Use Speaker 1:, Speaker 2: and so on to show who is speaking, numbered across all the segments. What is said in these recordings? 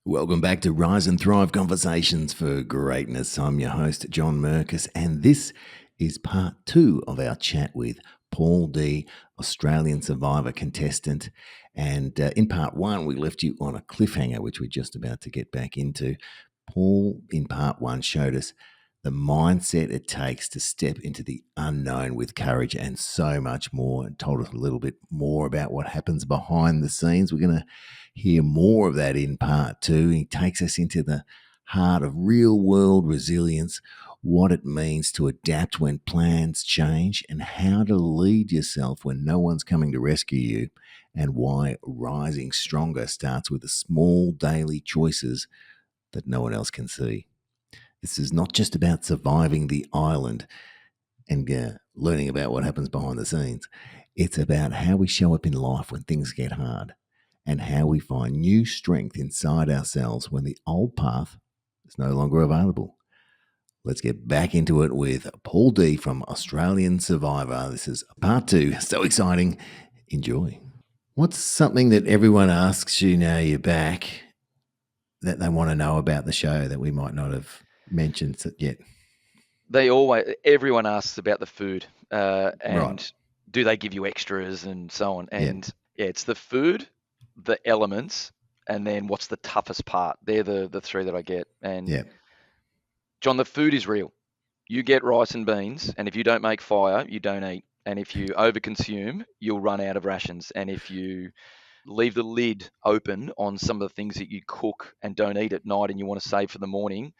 Speaker 1: Welcome back to Rise and Thrive Conversations for Greatness. I'm your host, John Merkus, and this is part 2 of our chat with Paul Dee, Australian Survivor contestant. And in part 1, we left you on a cliffhanger, which we're just about to get back into. Paul, in part 1, showed us the mindset it takes to step into the unknown with courage and so much more, and told us a little bit more about what happens behind the scenes. We're going to hear more of that in part 2. He takes us into the heart of real world resilience, what it means to adapt when plans change, and how to lead yourself when no one's coming to rescue you, and why rising stronger starts with the small daily choices that no one else can see. This is not just about surviving the island and learning about what happens behind the scenes. It's about how we show up in life when things get hard, and how we find new strength inside ourselves when the old path is no longer available. Let's get back into it with Paul Dee from Australian Survivor. This is part 2. So exciting. Enjoy. What's something that everyone asks you now you're back that they want to know about the show that we might not have mentioned yet?
Speaker 2: Everyone asks about the food and
Speaker 1: Right.
Speaker 2: do they give you extras and so on. And it's the food, the elements, and then what's the toughest part. They're the three that I get. And John, the food is real. You get rice and beans, and if you don't make fire, you don't eat. And if you overconsume, you'll run out of rations. And if you leave the lid open on some of the things that you cook and don't eat at night and you want to save for the morning,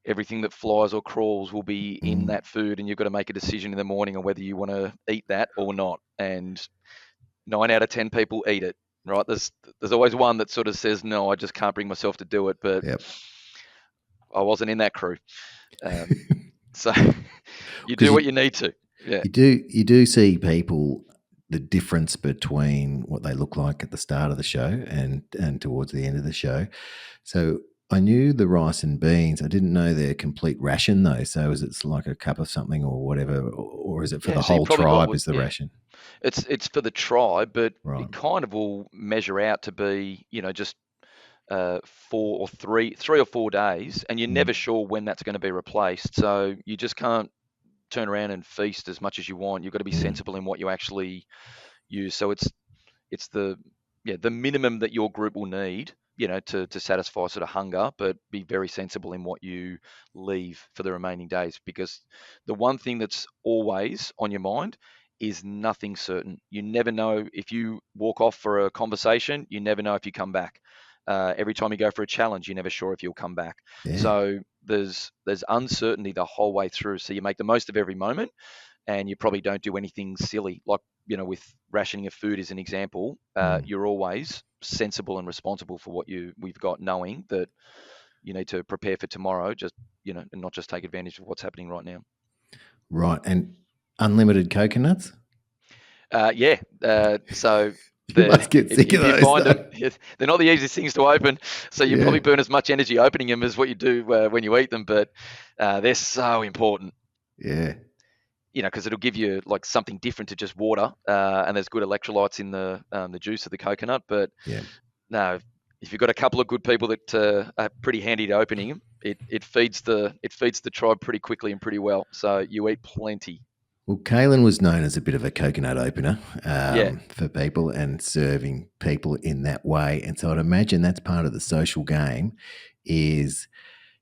Speaker 2: everything that flies or crawls will be in that food, and you've got to make a decision in the morning on whether you want to eat that or not. And 9 out of 10 people eat it, right? There's always one that sort of says, no, I just can't bring myself to do it. But I wasn't in that crew. So you do what you need to. Yeah.
Speaker 1: You do see people, the difference between what they look like at the start of the show and towards the end of the show. So I knew the rice and beans. I didn't know their complete ration though. So is it like a cup of something or whatever, or is it for the whole tribe is the ration?
Speaker 2: It's for the tribe, but
Speaker 1: Right.
Speaker 2: it kind of will measure out to be, just 3 or 4 days, and you're never sure when that's going to be replaced. So you just can't turn around and feast as much as you want. You've got to be sensible in what you actually use. So it's the minimum that your group will need, to satisfy sort of hunger, but be very sensible in what you leave for the remaining days, because the one thing that's always on your mind is nothing certain. You never know if you walk off for a conversation, you never know if you come back. Every time you go for a challenge, you're never sure if you'll come back.
Speaker 1: Yeah.
Speaker 2: So there's uncertainty the whole way through. So you make the most of every moment, and you probably don't do anything silly. Like, with rationing of food as an example, you're always sensible and responsible for what we've got, knowing that you need to prepare for tomorrow, just, and not just take advantage of what's happening right now.
Speaker 1: Right. And unlimited coconuts?
Speaker 2: So
Speaker 1: you must get sick of those.
Speaker 2: You find them, they're not the easiest things to open. So you probably burn as much energy opening them as what you do when you eat them. But they're so important.
Speaker 1: Yeah.
Speaker 2: Because it'll give you like something different to just water, and there's good electrolytes in the juice of the coconut. But no, if you've got a couple of good people that are pretty handy to opening them, it feeds the tribe pretty quickly and pretty well. So you eat plenty.
Speaker 1: Well, Kaylin was known as a bit of a coconut opener for people and serving people in that way. And so I'd imagine that's part of the social game is,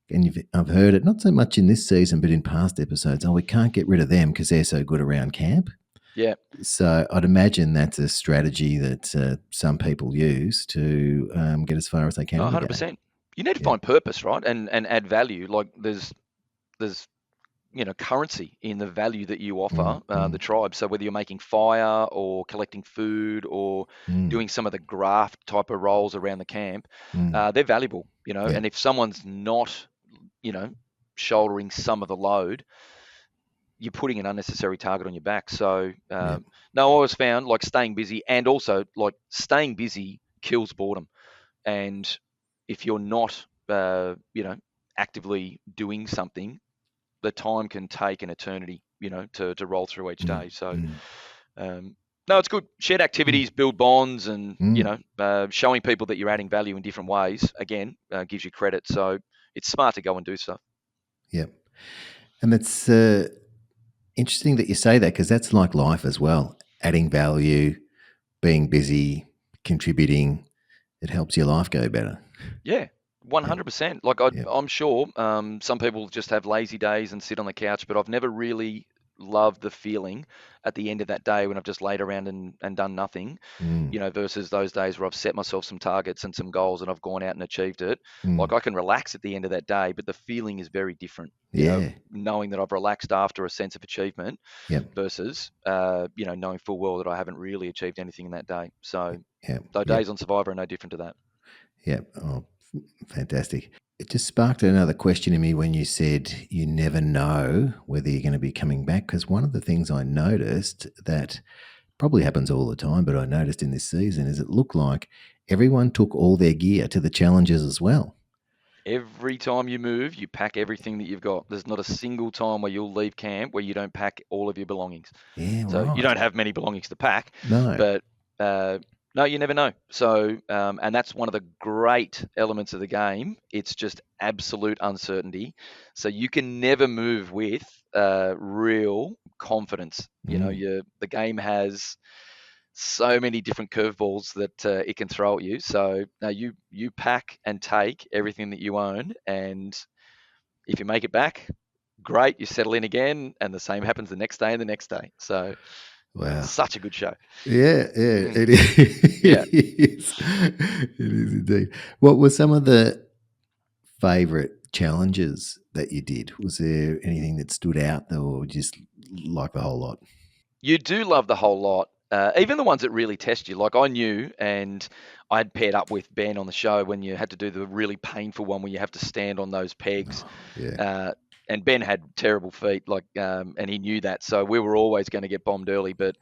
Speaker 1: and I've heard it not so much in this season, but in past episodes, we can't get rid of them because they're so good around camp.
Speaker 2: Yeah.
Speaker 1: So I'd imagine that's a strategy that some people use to get as far as they can.
Speaker 2: 100%. You need to find purpose, right? And add value. Like there's currency in the value that you offer the tribe. So whether you're making fire or collecting food or doing some of the graft type of roles around the camp, they're valuable, and if someone's not, shouldering some of the load, you're putting an unnecessary target on your back. So no, I always found like staying busy, and also like staying busy kills boredom. And if you're not, actively doing something, the time can take an eternity, to roll through each day. So No, it's good. Shared activities build bonds, and
Speaker 1: Mm.
Speaker 2: showing people that you're adding value in different ways again gives you credit. So it's smart to go and do stuff.
Speaker 1: Yep. And it's interesting that you say that, because that's like life as well. Adding value, being busy, contributing, it helps your life go better.
Speaker 2: Yeah,
Speaker 1: Yeah.
Speaker 2: 100%. Like
Speaker 1: Yeah.
Speaker 2: I'm sure some people just have lazy days and sit on the couch, but I've never really loved the feeling at the end of that day when I've just laid around and done nothing,
Speaker 1: Mm.
Speaker 2: versus those days where I've set myself some targets and some goals and I've gone out and achieved it. Like
Speaker 1: Mm.
Speaker 2: I can relax at the end of that day, but the feeling is very different,
Speaker 1: Yeah.
Speaker 2: knowing that I've relaxed after a sense of achievement
Speaker 1: Yep.
Speaker 2: versus, knowing full well that I haven't really achieved anything in that day. So
Speaker 1: Yep.
Speaker 2: those
Speaker 1: Yep.
Speaker 2: days on Survivor are no different to that.
Speaker 1: Yep. Oh, fantastic. It just sparked another question in me when you said you never know whether you're going to be coming back. Because one of the things I noticed that probably happens all the time, but I noticed in this season, is it looked like everyone took all their gear to the challenges as well.
Speaker 2: Every time you move, you pack everything that you've got. There's not a single time where you'll leave camp where you don't pack all of your belongings.
Speaker 1: Yeah,
Speaker 2: So you
Speaker 1: right.
Speaker 2: don't have many belongings to pack,
Speaker 1: No.
Speaker 2: but no, you never know. So, and that's one of the great elements of the game. It's just absolute uncertainty. So you can never move with real confidence.
Speaker 1: Mm.
Speaker 2: The game has so many different curveballs that it can throw at you. So now you pack and take everything that you own, and if you make it back, great, you settle in again, and the same happens the next day and the next day. So
Speaker 1: Wow.
Speaker 2: such a good show.
Speaker 1: Yeah, yeah,
Speaker 2: Mm,
Speaker 1: it is.
Speaker 2: yeah.
Speaker 1: It is. It is indeed. What were some of the favorite challenges that you did? Was there anything that stood out, or just like the whole lot?
Speaker 2: You do love the whole lot, even the ones that really test you. Like I knew, and I had paired up with Ben on the show when you had to do the really painful one where you have to stand on those pegs.
Speaker 1: Oh, yeah.
Speaker 2: Uh, and Ben had terrible feet, and he knew that, so we were always going to get bombed early. But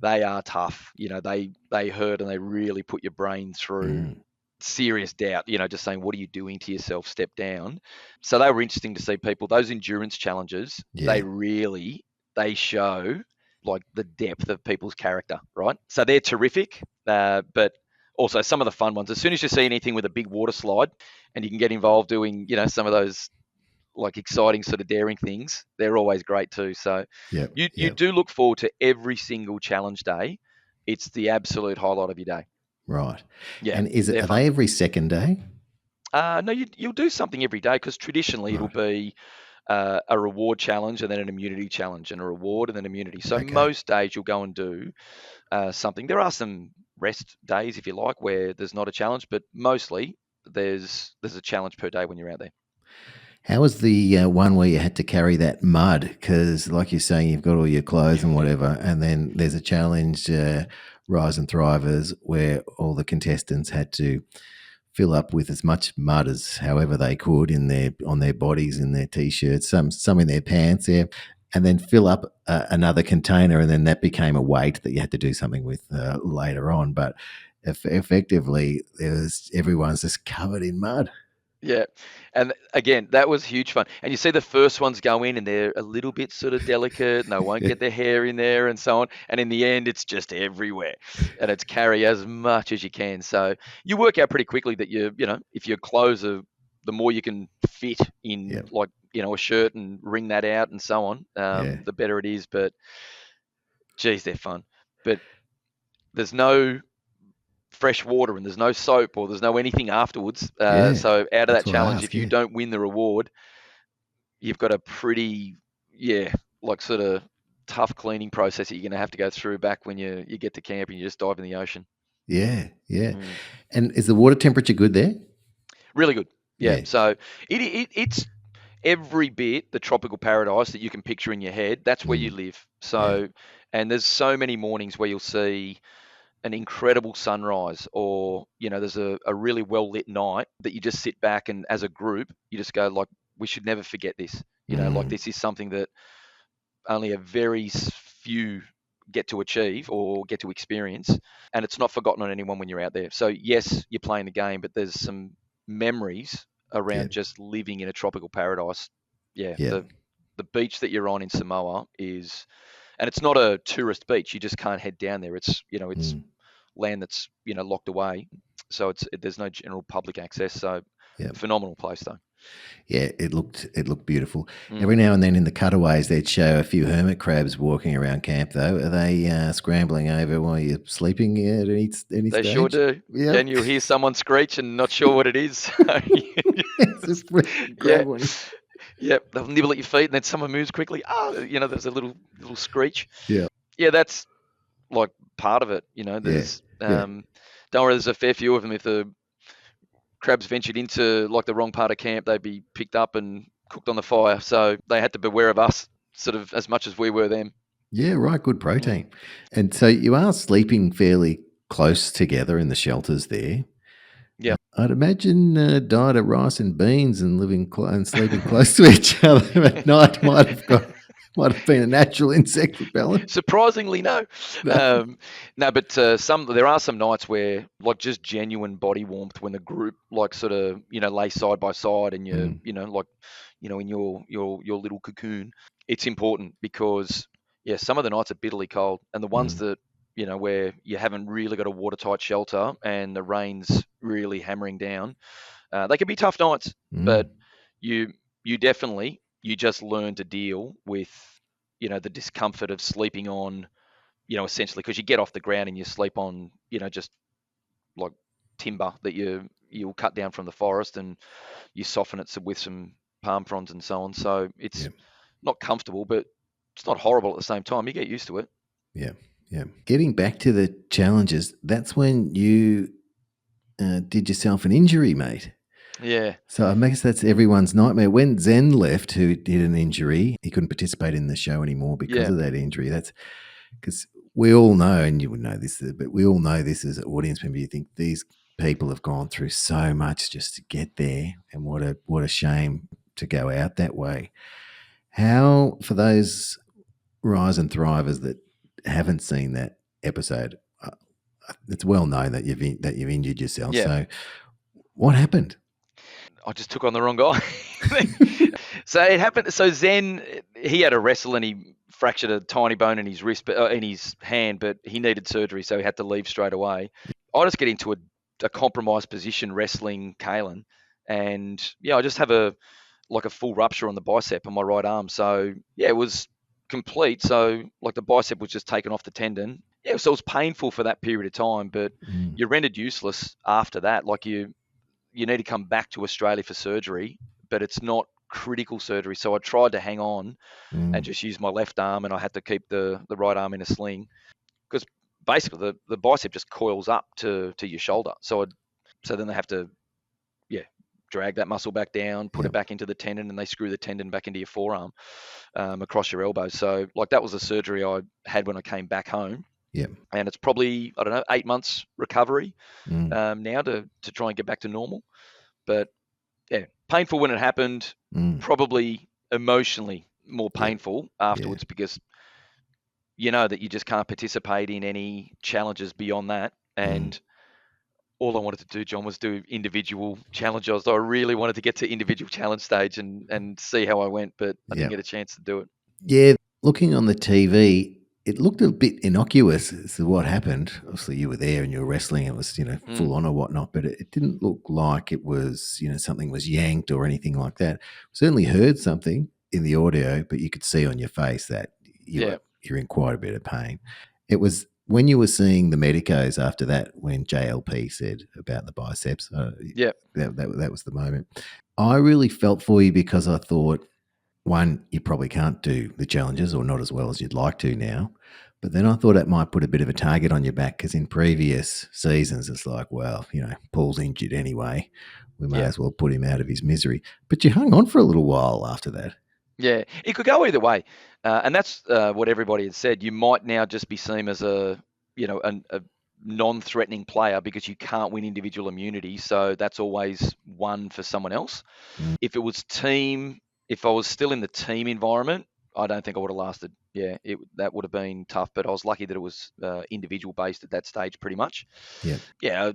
Speaker 2: they are tough. They hurt and they really put your brain through
Speaker 1: Mm.
Speaker 2: serious doubt. Just saying, what are you doing to yourself? Step down. So they were interesting to see people. Those endurance challenges,
Speaker 1: Yeah.
Speaker 2: they show like the depth of people's character, right? So they're terrific, but also some of the fun ones. As soon as you see anything with a big water slide, and you can get involved doing, some of those like exciting sort of daring things, they're always great too. So
Speaker 1: Yep.
Speaker 2: you
Speaker 1: Yep.
Speaker 2: do look forward to every single challenge day. It's the absolute highlight of your day.
Speaker 1: Right.
Speaker 2: Yeah,
Speaker 1: And
Speaker 2: they're
Speaker 1: are
Speaker 2: fun.
Speaker 1: they every second day?
Speaker 2: No, you'll do something every day because traditionally it'll
Speaker 1: Right.
Speaker 2: be a reward challenge and then an immunity challenge and a reward and then immunity. So
Speaker 1: Okay.
Speaker 2: most days you'll go and do something. There are some rest days, if you like, where there's not a challenge, but mostly there's a challenge per day when you're out there.
Speaker 1: How was the one where you had to carry that mud? Because, like you're saying, you've got all your clothes and whatever, and then there's a challenge, Rise and Thrivers, where all the contestants had to fill up with as much mud as however they could in their on their bodies, in their t-shirts, some in their pants, there, and then fill up another container, and then that became a weight that you had to do something with later on. But effectively, everyone's just covered in mud.
Speaker 2: Yeah. And again, that was huge fun. And you see the first ones go in and they're a little bit sort of delicate and they won't get their hair in there and so on. And in the end, it's just everywhere. And it's carry as much as you can. So you work out pretty quickly that if your clothes are, the more you can fit in,
Speaker 1: Yeah,
Speaker 2: like, a shirt and wring that out and so on,
Speaker 1: yeah,
Speaker 2: the better it is. But geez, they're fun. But there's no fresh water and there's no soap or there's no anything afterwards.
Speaker 1: yeah.
Speaker 2: So out of that
Speaker 1: That's why I
Speaker 2: challenge, if
Speaker 1: ask.
Speaker 2: you
Speaker 1: Yeah,
Speaker 2: don't win the reward, you've got a pretty, yeah, like sort of tough cleaning process that you're going to have to go through back when you get to camp and you just dive in the ocean.
Speaker 1: yeah, yeah.
Speaker 2: Mm.
Speaker 1: And is the water temperature good there?
Speaker 2: Really good. Yeah.
Speaker 1: Yeah,
Speaker 2: So it's every bit the tropical paradise that you can picture in your head. That's where you
Speaker 1: mm,
Speaker 2: live.
Speaker 1: yeah,
Speaker 2: So, and there's so many mornings where you'll see an incredible sunrise or there's a really well lit night that you just sit back and as a group you just go like, we should never forget this. Like
Speaker 1: mm,
Speaker 2: this is something that only a very few get to achieve or get to experience, and it's not forgotten on anyone when you're out there. So yes, you're playing the game, but there's some memories
Speaker 1: yeah,
Speaker 2: around just living in a tropical paradise. Yeah,
Speaker 1: yeah,
Speaker 2: the beach that you're on in Samoa is, and it's not a tourist beach. You just can't head down there. It's it's land that's locked away, so there's no general public access. So phenomenal place though.
Speaker 1: Yeah, it looked beautiful. Every now and then in the cutaways, they'd show a few hermit crabs walking around camp. Though, are they scrambling over while you're sleeping at any
Speaker 2: They
Speaker 1: stage?
Speaker 2: sure do.
Speaker 1: Yeah,
Speaker 2: And you'll hear someone screech and not sure what it is.
Speaker 1: just grab one.
Speaker 2: Yeah, they'll nibble at your feet, and then someone moves quickly. There's a little screech.
Speaker 1: Yeah,
Speaker 2: That's like part of it. There's don't worry, there's a fair few of them. If the crabs ventured into like the wrong part of camp, they'd be picked up and cooked on the fire. So they had to beware of us, sort of as much as we were them.
Speaker 1: Yeah, right. Good protein. And so you are sleeping fairly close together in the shelters there.
Speaker 2: Yeah.
Speaker 1: I'd imagine diet of rice and beans and and sleeping close to each other at night might have been a natural insect repellent.
Speaker 2: Surprisingly, no. No, but there are some nights where like just genuine body warmth when the group like sort of lay side by side and you're in your little cocoon. It's important because some of the nights are bitterly cold, and the ones that where you haven't really got a watertight shelter and the rain's really hammering down, they can be tough nights. But you definitely just learn to deal with the discomfort of sleeping on essentially, because you get off the ground and you sleep on just like timber that you'll cut down from the forest, and you soften it with some palm fronds and so on. So it's not comfortable, but it's not horrible at the same time. You get used to it.
Speaker 1: Yeah. Getting back to the challenges, that's when you did yourself an injury, mate.
Speaker 2: Yeah.
Speaker 1: So I guess that's everyone's nightmare. When Zen left, who did an injury, he couldn't participate in the show anymore because of that injury. That's because we all know, and you would know this, but we all know this as an audience member. You think these people have gone through so much just to get there, and what a shame to go out that way. How, for those Rise and Thrivers that haven't seen that episode, it's well known that you've injured yourself.
Speaker 2: Yeah.
Speaker 1: So what happened?
Speaker 2: I just took on the wrong guy. So it happened. So Zen, he had a wrestle and he fractured a tiny bone in his wrist, in his hand, but he needed surgery, so he had to leave straight away. I just get into a compromised position wrestling Kalen, and I just have a full rupture on the bicep on my right arm. So it was complete. So like the bicep was just taken off the tendon. So it was painful for that period of time, but you're rendered useless after that. Like you need to come back to Australia for surgery, but it's not critical surgery. So I tried to hang on and just use my left arm, and I had to keep the right arm in a sling because basically the bicep just coils up to your shoulder. So then they have to drag that muscle back down, put it back into the tendon, and they screw the tendon back into your forearm across your elbow. So like that was the surgery I had when I came back home.
Speaker 1: Yeah.
Speaker 2: And it's probably, 8 months recovery now to try and get back to normal. But painful when it happened, probably emotionally more painful afterwards because that you just can't participate in any challenges beyond that. And all I wanted to do, John, was do individual challenges. I really wanted to get to individual challenge stage and see how I went, but I didn't get a chance to do it.
Speaker 1: Yeah, looking on the TV, it looked a bit innocuous as to what happened. Obviously, you were there and you were wrestling. It was, full on or whatnot, but it didn't look like it was, something was yanked or anything like that. Certainly heard something in the audio, but you could see on your face that you're in quite a bit of pain. It was when you were seeing the medicos after that, when JLP said about the biceps, that was the moment. I really felt for you because I thought, one, you probably can't do the challenges or not as well as you'd like to now. But then I thought it might put a bit of a target on your back because in previous seasons, it's like, well, Paul's injured anyway. We may as well put him out of his misery. But you hung on for a little while after that.
Speaker 2: Yeah, it could go either way. And that's what everybody had said. You might now just be seen as a non-threatening player because you can't win individual immunity. So that's always one for someone else. If it was if I was still in the team environment, I don't think I would have lasted. That would have been tough, but I was lucky that it was individual based at that stage pretty much.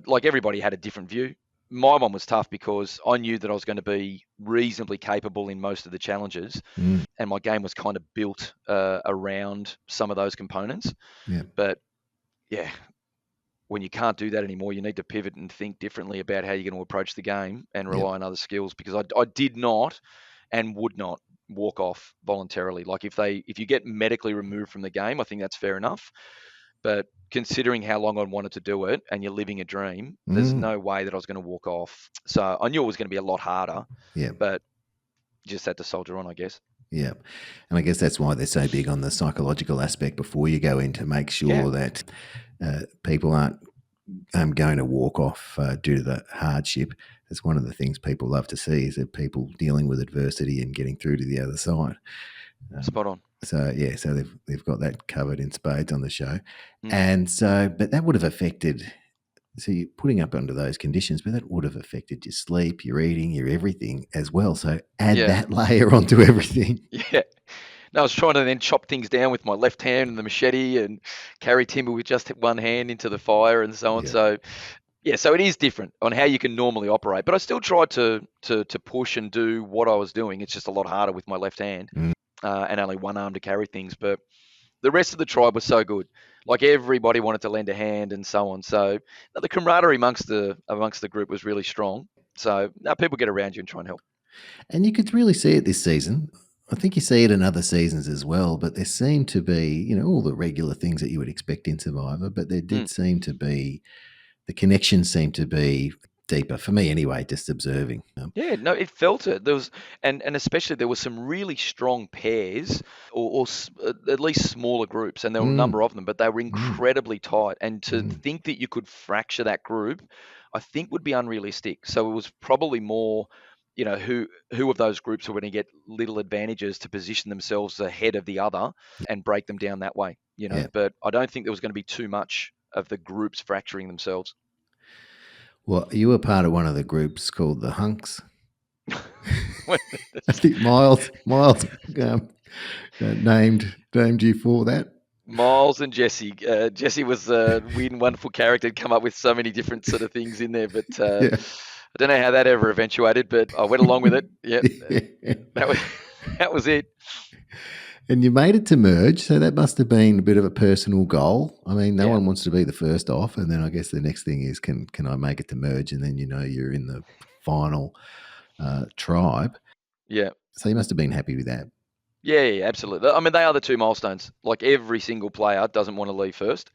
Speaker 2: Like everybody had a different view. my one was tough because I knew that I was going to be reasonably capable in most of the challenges, and my game was kind of built around some of those components.
Speaker 1: Yeah.
Speaker 2: But yeah, when you can't do that anymore, you need to pivot and think differently about how you're going to approach the game and rely on other skills, because I did not and would not walk off voluntarily. Like if you get medically removed from the game, I think that's fair enough. But considering how long I wanted to do it and you're living a dream, there's no way that I was going to walk off. So I knew it was going to be a lot harder.
Speaker 1: Yeah.
Speaker 2: But just had to soldier on, I guess.
Speaker 1: Yeah. And I guess that's why they're so big on the psychological aspect before you go in, to make sure that people aren't going to walk off due to the hardship. That's one of the things people love to see, is that people dealing with adversity and getting through to the other side.
Speaker 2: Spot on.
Speaker 1: So yeah, so they've got that covered in spades on the show. And so, but that would have affected, so you're putting up under those conditions, but that would have affected your sleep, your eating, your everything as well. So add that layer onto everything.
Speaker 2: Yeah. No, I was trying to then chop things down with my left hand and the machete and carry timber with just one hand into the fire and so on. So yeah, so it is different on how you can normally operate. But I still tried to push and do what I was doing. It's just a lot harder with my left hand and only one arm to carry things. But the rest of the tribe was so good. Like everybody wanted to lend a hand and so on. So the camaraderie amongst the group was really strong. So now people get around you and try and help.
Speaker 1: And you could really see it this season. I think you see it in other seasons as well, but there seemed to be, all the regular things that you would expect in Survivor, but there did seem to be, the connection seemed to be deeper, for me anyway, just observing.
Speaker 2: Yeah, no, it felt it. There was, and especially there were some really strong pairs, or at least smaller groups, and there were a number of them, but they were incredibly tight. And to think that you could fracture that group, I think would be unrealistic. So it was probably more, who of those groups were going to get little advantages to position themselves ahead of the other and break them down that way. But I don't think there was going to be too much of the groups fracturing themselves.
Speaker 1: Well, you were part of one of the groups called the Hunks. I think Miles named you for that.
Speaker 2: Miles and Jesse. Jesse was a weird and wonderful character, come up with so many different sort of things in there. But I don't know how that ever eventuated, but I went along with it. That was it.
Speaker 1: And you made it to merge, so that must have been a bit of a personal goal. I mean, no one wants to be the first off, and then I guess the next thing is, can I make it to merge? And then you're in the final tribe.
Speaker 2: Yeah.
Speaker 1: So you must have been happy with that.
Speaker 2: Yeah, absolutely. I mean, they are the two milestones. Like every single player doesn't want to leave first,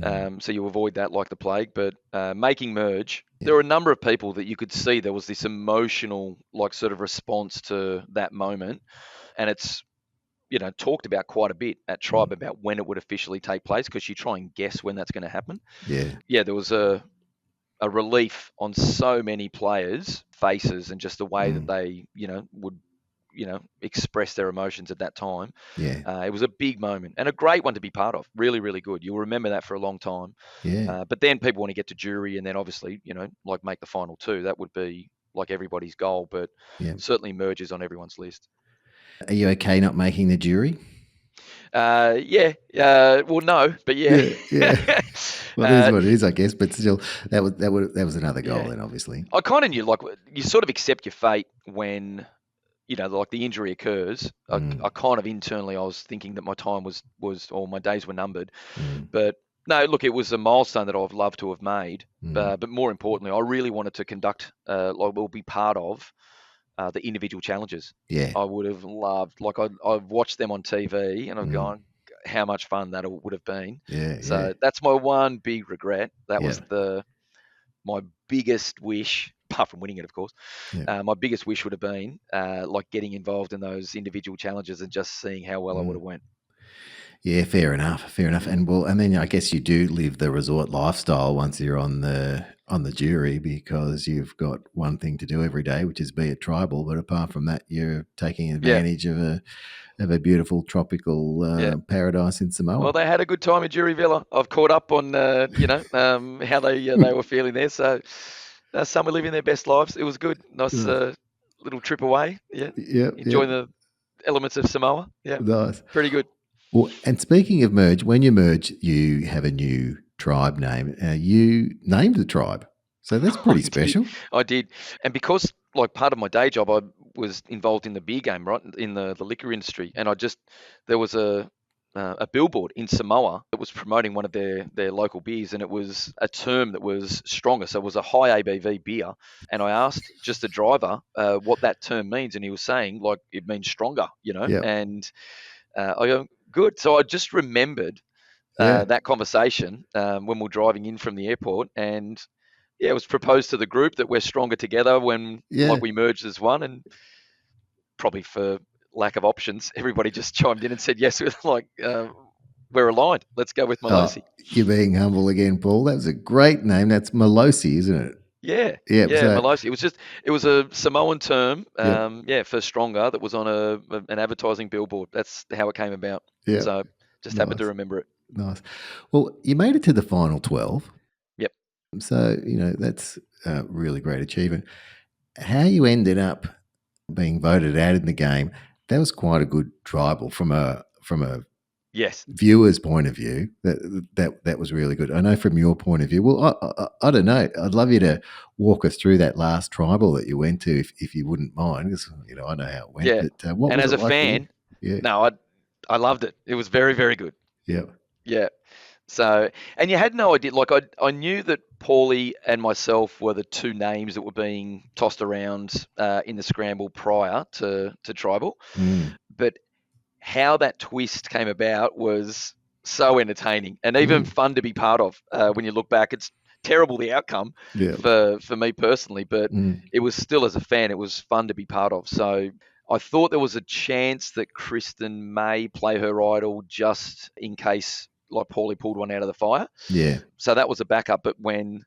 Speaker 2: so you avoid that like the plague. But making merge, there were a number of people that you could see there was this emotional, like, sort of response to that moment, and it's talked about quite a bit at Tribe about when it would officially take place, because you try and guess when that's going to happen. Yeah, there was a relief on so many players' faces, and just the way that they would express their emotions at that time. It was a big moment and a great one to be part of. Really, really good. You'll remember that for a long time. But then people want to get to jury, and then obviously like make the final two. That would be like everybody's goal, but certainly merges on everyone's list.
Speaker 1: Are you okay not making the jury?
Speaker 2: Well, no, but yeah.
Speaker 1: Well, it is what it is, I guess. But still, that was another goal, then, obviously.
Speaker 2: I kind of knew, like, you sort of accept your fate when like the injury occurs. I kind of internally, I was thinking that my time was or my days were numbered. But no, look, it was a milestone that I've loved to have made. But more importantly, I really wanted to conduct, be part of the individual challenges. I would have loved, like, I've watched them on TV, and I've gone, how much fun that would have been. So that's my one big regret. That was my biggest wish, apart from winning it, of course. My biggest wish would have been like getting involved in those individual challenges and just seeing how well I would have went.
Speaker 1: Yeah, fair enough. And then I guess you do live the resort lifestyle once you're on the jury, because you've got one thing to do every day, which is be a tribal. But apart from that, you're taking advantage of a beautiful tropical paradise in Samoa.
Speaker 2: Well, they had a good time in Jury Villa. I've caught up on how they were feeling there. So some were living their best lives. It was good. Nice little trip away. Enjoying the elements of Samoa. Yeah,
Speaker 1: nice.
Speaker 2: Pretty good.
Speaker 1: Well, and speaking of merge, when you merge, you have a new tribe name. You named the tribe. So that's pretty special.
Speaker 2: I did. And because, like, part of my day job, I was involved in the beer game, right, in the liquor industry. And there was a billboard in Samoa that was promoting one of their local beers, and it was a term that was stronger. So it was a high ABV beer. And I asked just the driver what that term means, and he was saying, like, it means stronger,
Speaker 1: Yeah.
Speaker 2: And I go, good. So I just remembered that conversation when we were driving in from the airport, and it was proposed to the group that we're stronger together when like we merged as one, and probably for lack of options, everybody just chimed in and said yes. Like we're aligned. Let's go with Malosi.
Speaker 1: You're being humble again, Paul. That was a great name. That's Malosi, isn't it?
Speaker 2: Yeah,
Speaker 1: Yeah.
Speaker 2: Malosi. It was a Samoan term,
Speaker 1: Yep.
Speaker 2: for stronger that was on an advertising billboard. That's how it came about.
Speaker 1: Yeah.
Speaker 2: So just happened to remember it.
Speaker 1: Nice. Well, you made it to the final 12.
Speaker 2: Yep.
Speaker 1: So, that's a really great achievement. How you ended up being voted out in the game, that was quite a good tribal from a
Speaker 2: yes
Speaker 1: viewer's point of view. That was really good. I know from your point of view. Well, I don't know. I'd love you to walk us through that last tribal that you went to, if you wouldn't mind, because I know how it went.
Speaker 2: Yeah.
Speaker 1: But what
Speaker 2: and
Speaker 1: was
Speaker 2: as
Speaker 1: it
Speaker 2: a
Speaker 1: like?
Speaker 2: fan,
Speaker 1: Yeah.
Speaker 2: no, I loved it. It was very, very good.
Speaker 1: Yeah.
Speaker 2: Yeah. So, and you had no idea. Like, I knew that Paulie and myself were the two names that were being tossed around in the scramble prior to tribal, but how that twist came about was so entertaining and even fun to be part of. When you look back, it's terrible the outcome for me personally, but it was still, as a fan, it was fun to be part of. So I thought there was a chance that Kristen may play her idol just in case, like, Paulie pulled one out of the fire.
Speaker 1: Yeah.
Speaker 2: So that was a backup. But when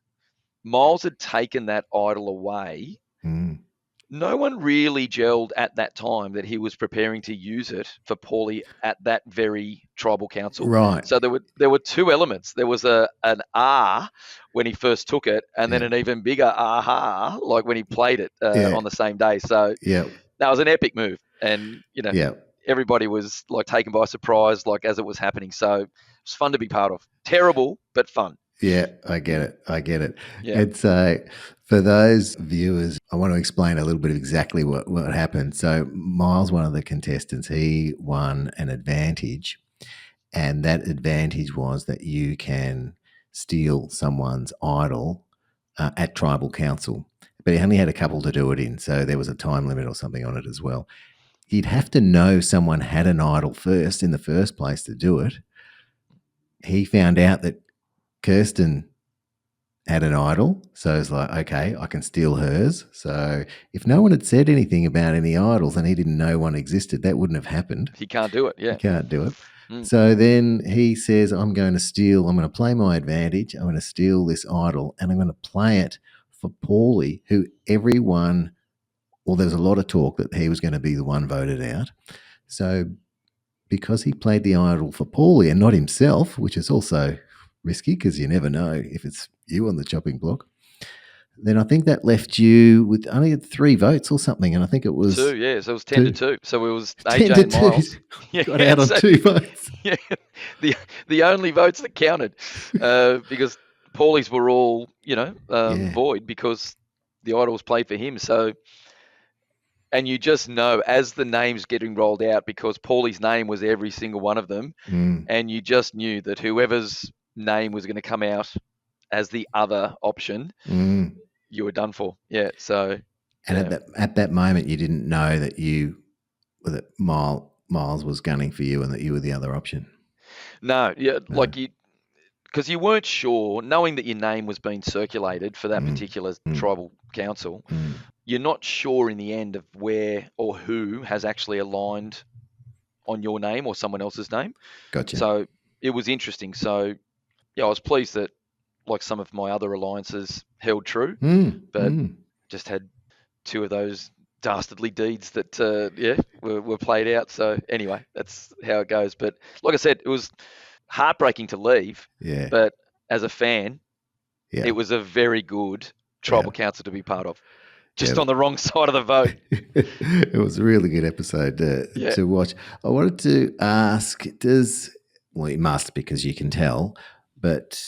Speaker 2: Miles had taken that idol away, no one really gelled at that time that he was preparing to use it for Paulie at that very tribal council.
Speaker 1: Right.
Speaker 2: So there were two elements. There was an when he first took it, and then an even bigger aha like when he played it on the same day. So that was an epic move, and everybody was like taken by surprise, like as it was happening. So it was fun to be part of. Terrible, but fun.
Speaker 1: Yeah, I get it.
Speaker 2: Yeah.
Speaker 1: It's for those viewers, I want to explain a little bit of exactly what happened. So Miles, one of the contestants, he won an advantage, and that advantage was that you can steal someone's idol at tribal council, but he only had a couple to do it in, so there was a time limit or something on it as well. You'd have to know someone had an idol first in the first place to do it. He found out that Kirsten had an idol, so it's like, okay, I can steal hers. So if no one had said anything about any idols and he didn't know one existed, that wouldn't have happened.
Speaker 2: He can't do it. Yeah,
Speaker 1: he can't do it. So then he says, I'm going to play my advantage. I'm going to steal this idol, and I'm going to play it for Paulie, who there's a lot of talk that he was going to be the one voted out. So because he played the idol for Paulie and not himself, which is also risky because you never know if it's you on the chopping block, then I think that left you with only 3 votes or something, and I think it was
Speaker 2: 2. Yeah, so it was 10 to 2. So it was
Speaker 1: 10
Speaker 2: AJ
Speaker 1: to
Speaker 2: and Miles.
Speaker 1: 2. Got out on 2 votes.
Speaker 2: Yeah, the only votes that counted, because Paulie's were all void because the idol was played for him. So, and you just know as the names getting rolled out, because Paulie's name was every single one of them, and you just knew that whoever's name was going to come out as the other option, you were done for. Yeah. So,
Speaker 1: and at that moment, you didn't know that Miles was gunning for you and that you were the other option.
Speaker 2: No, yeah, no. Like because you weren't sure, knowing that your name was being circulated for that particular tribal council, you're not sure in the end of where or who has actually aligned on your name or someone else's name.
Speaker 1: Gotcha.
Speaker 2: So it was interesting. So yeah, I was pleased that, like, some of my other alliances held true, but just had 2 of those dastardly deeds that were played out. So anyway, that's how it goes. But like I said, it was heartbreaking to leave.
Speaker 1: Yeah.
Speaker 2: But as a fan, it was a very good tribal council to be part of. Just on the wrong side of the vote.
Speaker 1: It was a really good episode to watch. I wanted to ask, you must, because you can tell, but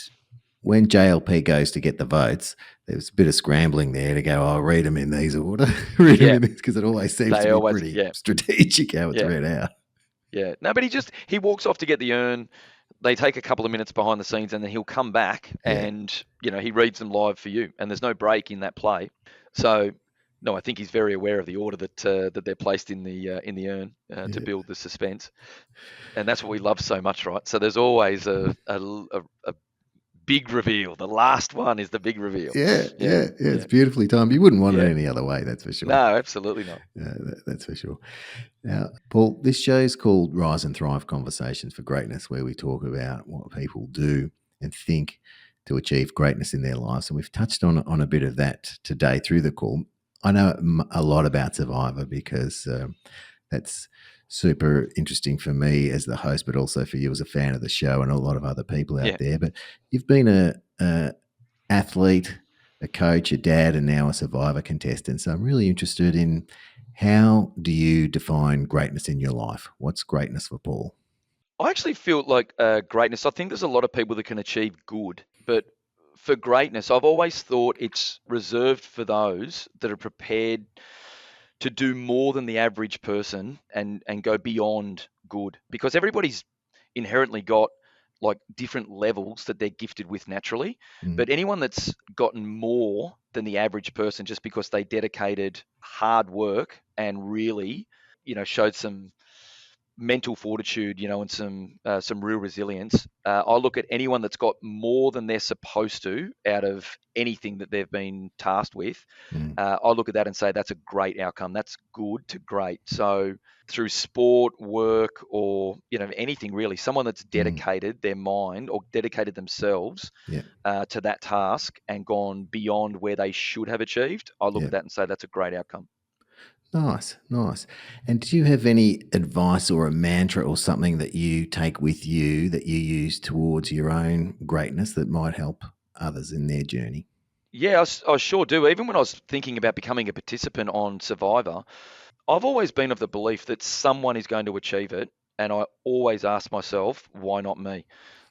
Speaker 1: when JLP goes to get the votes, there's a bit of scrambling there to go, I'll read them in these order, read them in this, because it always seems to be pretty strategic how it's read out.
Speaker 2: Yeah. No, but he walks off to get the urn. They take a couple of minutes behind the scenes, and then he'll come back and, he reads them live for you, and there's no break in that play. So, no, I think he's very aware of the order that they're placed in the urn to build the suspense, and that's what we love so much, right? So there's always a big reveal. The last one is the big reveal.
Speaker 1: Yeah. It's beautifully timed. You wouldn't want it any other way, that's for sure.
Speaker 2: No, absolutely not.
Speaker 1: That's for sure. Now, Paul, this show's called Rise and Thrive Conversations for Greatness, where we talk about what people do and think to achieve greatness in their lives. And we've touched on a bit of that today through the call. I know a lot about Survivor because that's super interesting for me as the host, but also for you as a fan of the show and a lot of other people out there. But you've been a athlete, a coach, a dad, and now a Survivor contestant. So I'm really interested in, how do you define greatness in your life? What's greatness for Paul?
Speaker 2: I actually feel like greatness, I think there's a lot of people that can achieve good, but for greatness, I've always thought it's reserved for those that are prepared to do more than the average person and go beyond good, because everybody's inherently got like different levels that they're gifted with naturally. But anyone that's gotten more than the average person just because they dedicated hard work and really, showed some mental fortitude, and some real resilience. I look at anyone that's got more than they're supposed to out of anything that they've been tasked with. I look at that and say that's a great outcome. That's good to great. So through sport, work, or anything really, someone that's dedicated their mind or dedicated themselves to that task and gone beyond where they should have achieved, I look at that and say that's a great outcome.
Speaker 1: Nice. And do you have any advice or a mantra or something that you take with you that you use towards your own greatness that might help others in their journey?
Speaker 2: Yeah, I sure do. Even when I was thinking about becoming a participant on Survivor, I've always been of the belief that someone is going to achieve it. And I always ask myself, why not me?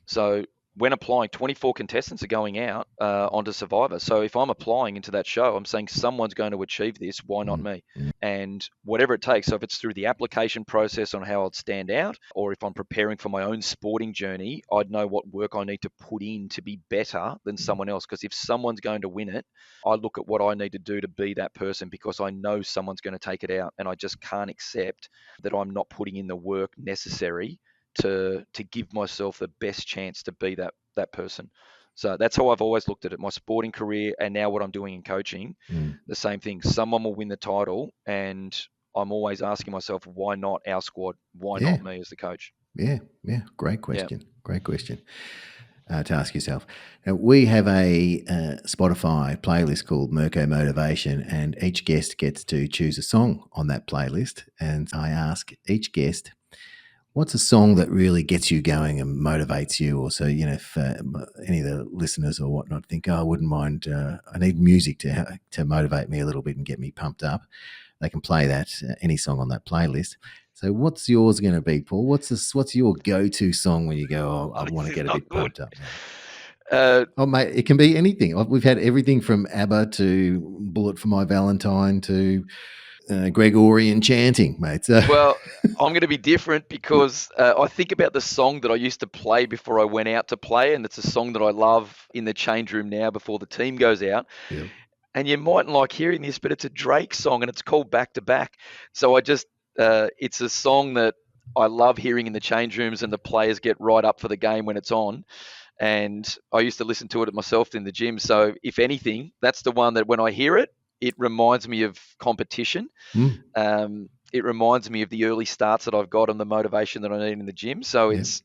Speaker 2: So when applying, 24 contestants are going out onto Survivor. So if I'm applying into that show, I'm saying someone's going to achieve this. Why not me? And whatever it takes. So if it's through the application process on how I'd stand out, or if I'm preparing for my own sporting journey, I'd know what work I need to put in to be better than someone else. Because if someone's going to win it, I look at what I need to do to be that person, because I know someone's going to take it out, and I just can't accept that I'm not putting in the work necessary to give myself the best chance to be that person. So that's how I've always looked at it. My sporting career and now what I'm doing in coaching, the same thing. Someone will win the title, and I'm always asking myself, why not our squad? Why not me as the coach?
Speaker 1: Yeah. Great question. To ask yourself. Now, we have a Spotify playlist called Merko Motivation, and each guest gets to choose a song on that playlist. And I ask each guest, what's a song that really gets you going and motivates you? Or so, if any of the listeners or whatnot think, I wouldn't mind, I need music to motivate me a little bit and get me pumped up, they can play that, any song on that playlist. So what's yours going to be, Paul? What's your go-to song when you go, I want to get a bit pumped up now? Mate, it can be anything. We've had everything from ABBA to Bullet for My Valentine to Gregorian chanting, mate. So.
Speaker 2: Well, I'm going to be different because I think about the song that I used to play before I went out to play, and it's a song that I love in the change room now before the team goes out.
Speaker 1: Yep.
Speaker 2: And you mightn't like hearing this, but it's a Drake song, and it's called Back to Back. So it's a song that I love hearing in the change rooms, and the players get right up for the game when it's on. And I used to listen to it myself in the gym. So if anything, that's the one that when I hear it, it reminds me of competition. It reminds me of the early starts that I've got and the motivation that I need in the gym. So it's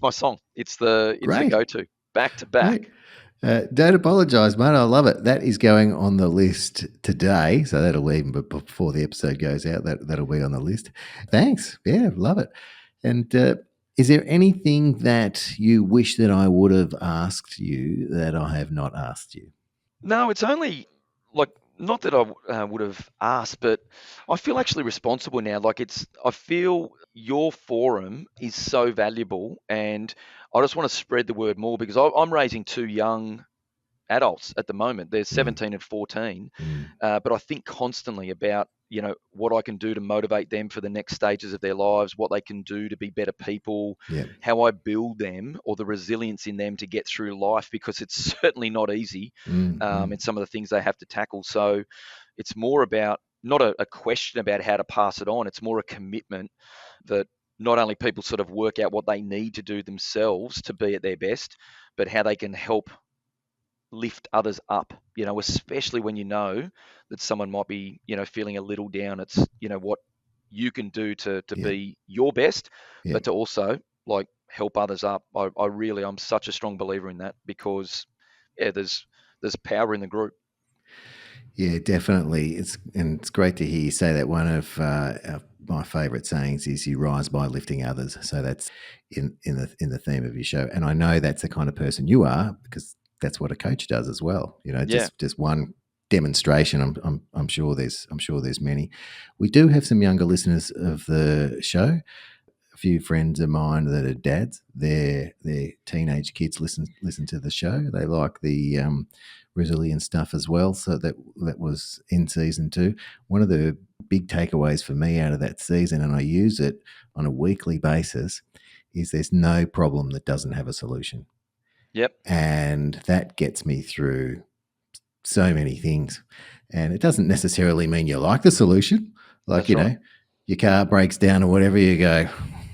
Speaker 2: my song. It's the go-to. Back to Back.
Speaker 1: Don't apologise, mate. I love it. That is going on the list today. So that'll even before the episode goes out, that'll be on the list. Thanks. Yeah, love it. And is there anything that you wish that I would have asked you that I have not asked you?
Speaker 2: No, it's only like Not that I would have asked, but I feel actually responsible now. Like I feel your forum is so valuable, and I just want to spread the word more because I'm raising two young adults at the moment. They're 17 and 14, but I think constantly about what I can do to motivate them for the next stages of their lives, what they can do to be better people, how I build them or the resilience in them to get through life, because it's certainly not easy in some of the things they have to tackle. So it's more about not a question about how to pass it on. It's more a commitment that not only people sort of work out what they need to do themselves to be at their best, but how they can help lift others up, especially when that someone might be, feeling a little down. It's, what you can do to be your best, but to also like help others up. I'm such a strong believer in that because there's power in the group.
Speaker 1: Yeah, definitely. It's great to hear you say that. One of my favourite sayings is "You rise by lifting others." So that's in the theme of your show, and I know that's the kind of person you are because that's what a coach does as well. Just one demonstration. I'm sure there's many. We do have some younger listeners of the show. A few friends of mine that are dads, their teenage kids listen to the show. They like the resilience stuff as well. So that was in season 2. One of the big takeaways for me out of that season, and I use it on a weekly basis, is there's no problem that doesn't have a solution.
Speaker 2: Yep.
Speaker 1: And that gets me through so many things. And it doesn't necessarily mean you like the solution. Like,
Speaker 2: That's right.
Speaker 1: Your car breaks down or whatever, you go,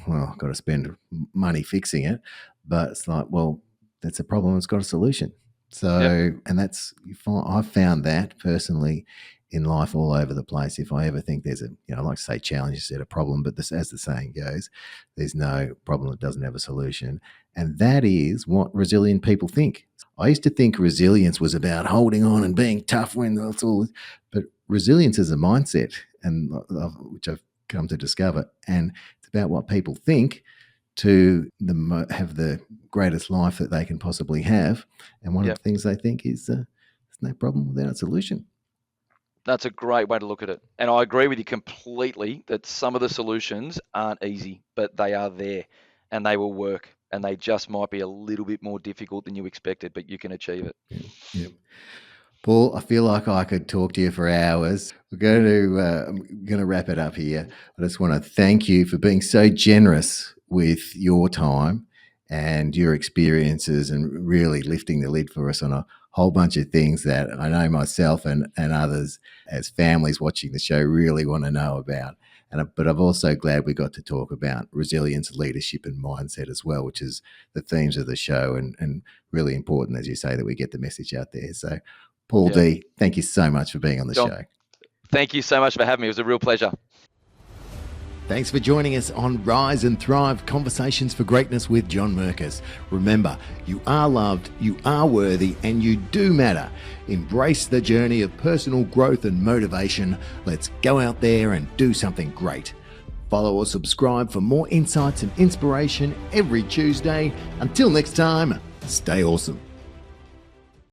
Speaker 1: well, I've got to spend money fixing it. But it's like, well, that's a problem. It's got a solution. So, and I've found that personally in life all over the place. If I ever think there's I like to say challenge instead of problem, but as the saying goes, there's no problem that doesn't have a solution. And that is what resilient people think. I used to think resilience was about holding on and being tough when that's all, but resilience is a mindset, and which I've come to discover, and it's about what people think to have the greatest life that they can possibly have. And one of the things they think is there's no problem without a solution.
Speaker 2: That's a great way to look at it. And I agree with you completely that some of the solutions aren't easy, but they are there and they will work. And they just might be a little bit more difficult than you expected, but you can achieve it.
Speaker 1: Yeah. Paul, I feel like I could talk to you for hours. I'm going to wrap it up here. I just want to thank you for being so generous with your time and your experiences and really lifting the lid for us on a whole bunch of things that I know myself and others as families watching the show really want to know about. But I'm also glad we got to talk about resilience, leadership and mindset as well, which is the themes of the show, and really important, as you say, that we get the message out there. So Paul Dee, thank you so much for being on the show.
Speaker 2: Thank you so much for having me. It was a real pleasure.
Speaker 1: Thanks for joining us on Rise and Thrive, Conversations for Greatness with John Merkus. Remember, you are loved, you are worthy, and you do matter. Embrace the journey of personal growth and motivation. Let's go out there and do something great. Follow or subscribe for more insights and inspiration every Tuesday. Until next time, stay awesome.